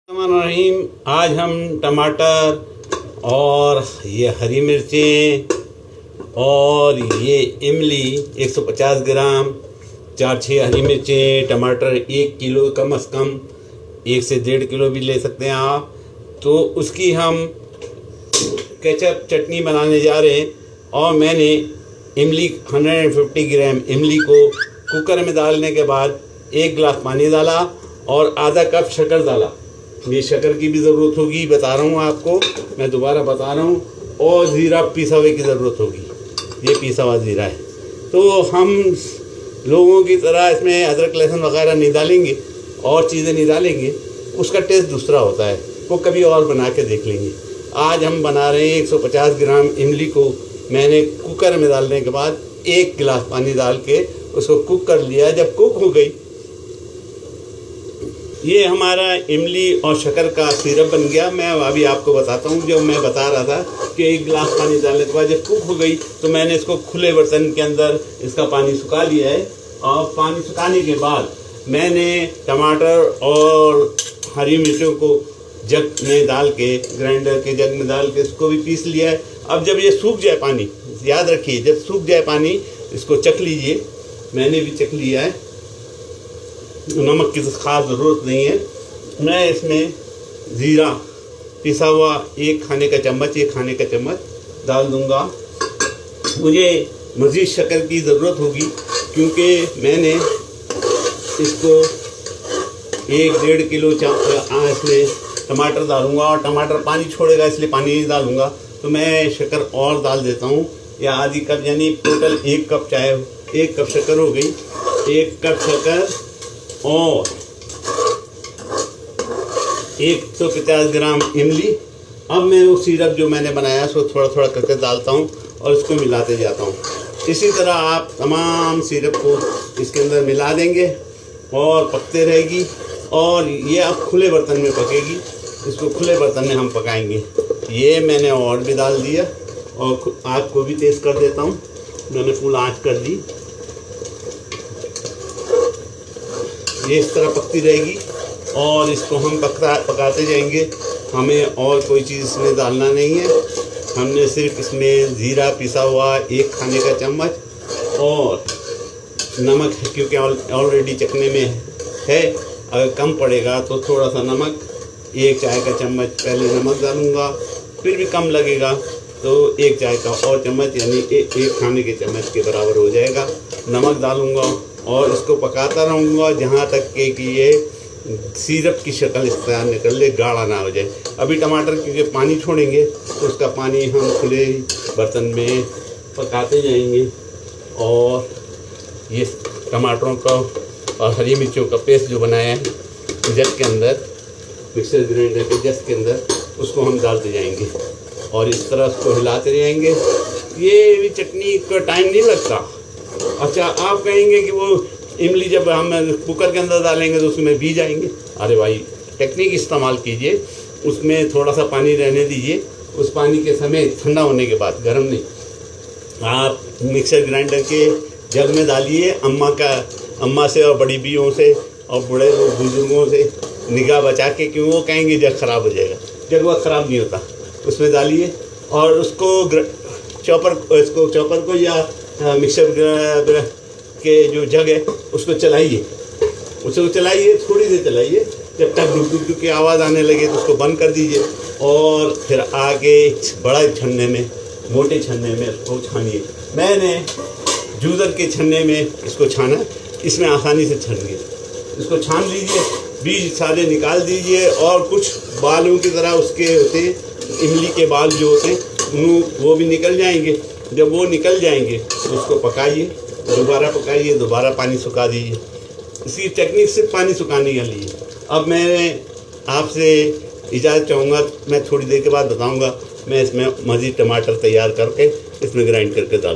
रहीम। आज हम टमाटर और ये हरी मिर्चें और ये इमली 150 ग्राम, 4-6 हरी मिर्चें, टमाटर 1 किलो, कम से कम 1 से 1.5 किलो भी ले सकते हैं आप। तो उसकी हम केचप चटनी बनाने जा रहे हैं। और मैंने इमली 150 ग्राम इमली को कुकर में डालने के बाद 1 गिलास पानी डाला और आधा कप शक्कर डाला। ये शक्कर की भी ज़रूरत होगी, बता रहा हूँ आपको, मैं दोबारा बता रहा हूँ। और ज़ीरा पिसा हुए की ज़रूरत होगी, ये पिसा हुआ ज़ीरा है। तो हम लोगों की तरह इसमें अदरक लहसुन वगैरह नहीं डालेंगे और चीज़ें नहीं डालेंगे, उसका टेस्ट दूसरा होता है, वो कभी और बना के देख लेंगे। आज हम बना रहे हैं 150 ग्राम इमली को मैंने कुकर में डालने के बाद 1 गिलास पानी डाल के उसको कुक कर लिया। जब कुक हो गई, ये हमारा इमली और शक्कर का सिरप बन गया। मैं अभी आपको बताता हूँ, जो मैं बता रहा था कि 1 गिलास पानी डालने के बाद जब कुक हो गई तो मैंने इसको खुले बर्तन के अंदर इसका पानी सुखा लिया है। और पानी सुखाने के बाद मैंने टमाटर और हरी मिर्चों को जग में डाल के, ग्राइंडर के जग में डाल के इसको भी पीस लिया है। अब जब ये सूख जाए पानी, याद रखिए जब सूख जाए पानी इसको चख लीजिए। मैंने भी चख लिया है, नमक की ख़ास ज़रूरत नहीं है। मैं इसमें ज़ीरा पिसा हुआ 1 खाने का चम्मच डाल दूंगा। मुझे मज़ीद शक्कर की ज़रूरत होगी क्योंकि मैंने इसको 1-1.5 किलो इसमें टमाटर डालूंगा और टमाटर पानी छोड़ेगा, इसलिए पानी नहीं डालूंगा। तो मैं शक्कर और डाल देता हूँ, या आधी कप, यानी टोटल 1 कप चाय, 1 कप शक्कर हो गई। 1 कप शक्कर और 150 ग्राम इमली। अब मैं वो सिरप जो मैंने बनाया उसको थोड़ा थोड़ा करके डालता हूँ और इसको मिलाते जाता हूँ। इसी तरह आप तमाम सिरप को इसके अंदर मिला देंगे और पकते रहेगी। और ये अब खुले बर्तन में पकेगी, इसको खुले बर्तन में हम पकाएंगे। ये मैंने और भी डाल दिया और आग को भी तेज़ कर देता हूँ, मैंने फुल आँच कर दी। ये इस तरह पकती रहेगी और इसको हम पकाते जाएंगे। हमें और कोई चीज़ इसमें डालना नहीं है, हमने सिर्फ इसमें ज़ीरा पिसा हुआ 1 खाने का चम्मच और नमक है, क्योंकि ऑलरेडी चखने में है। अगर कम पड़ेगा तो थोड़ा सा नमक, 1 चाय का चम्मच पहले नमक डालूँगा, फिर भी कम लगेगा तो 1 चाय का और चम्मच, यानी 1 खाने के चम्मच के बराबर हो जाएगा, नमक डालूँगा। और इसको पकाता रहूँगा जहाँ तक कि ये सिरप की शक्ल इस तरह निकल ले, गाढ़ा ना हो जाए। अभी टमाटर क्योंकि पानी छोड़ेंगे तो उसका पानी हम खुले बर्तन में पकाते जाएंगे। और ये टमाटरों का और हरी मिर्चों का पेस्ट जो बनाया है जग के अंदर, मिक्सर ग्राइंडर के जग के अंदर, उसको हम डालते जाएंगे और इस तरह उसको हिलाते रहेंगे। ये भी चटनी का टाइम नहीं लगता। अच्छा, आप कहेंगे कि वो इमली जब हम कुकर के अंदर डालेंगे तो उसमें भीग जाएंगे। अरे भाई, टेक्निक इस्तेमाल कीजिए, उसमें थोड़ा सा पानी रहने दीजिए। उस पानी के समय ठंडा होने के बाद, गर्म नहीं, आप मिक्सर ग्राइंडर के जग में डालिए। अम्मा से और बड़ी बीवियों से और बड़े बुजुर्गों से निगाह बचा के, क्यों वो कहेंगे जग ख़राब हो जाएगा। जग वह ख़राब नहीं होता, उसमें डालिए और उसको चॉपर को या मिक्सर के जो जग है उसको चलाइए, थोड़ी देर चलाइए, जब तक डुक डुक की आवाज़ आने लगे तो उसको बंद कर दीजिए। और फिर आगे बड़ा छन्ने में, मोटे छन्ने में उसको छानिए। मैंने जूसर के छन्ने में इसको छाना, इसमें आसानी से छन गए। इसको छान लीजिए, बीज सारे निकाल दीजिए और कुछ बालों की तरह उसके होते, इमली के बाल जो होते हैं वो भी निकल जाएंगे। जब वो निकल जाएंगे तो उसको पकाइए, दोबारा पानी सुखा दीजिए। इसकी टेक्निक सिर्फ पानी सुखाने के लिए। अब मैं आपसे इजाज़त चाहूँगा, मैं थोड़ी देर के बाद बताऊँगा। मैं इसमें मज़ीद टमाटर तैयार करके इसमें ग्राइंड करके डाल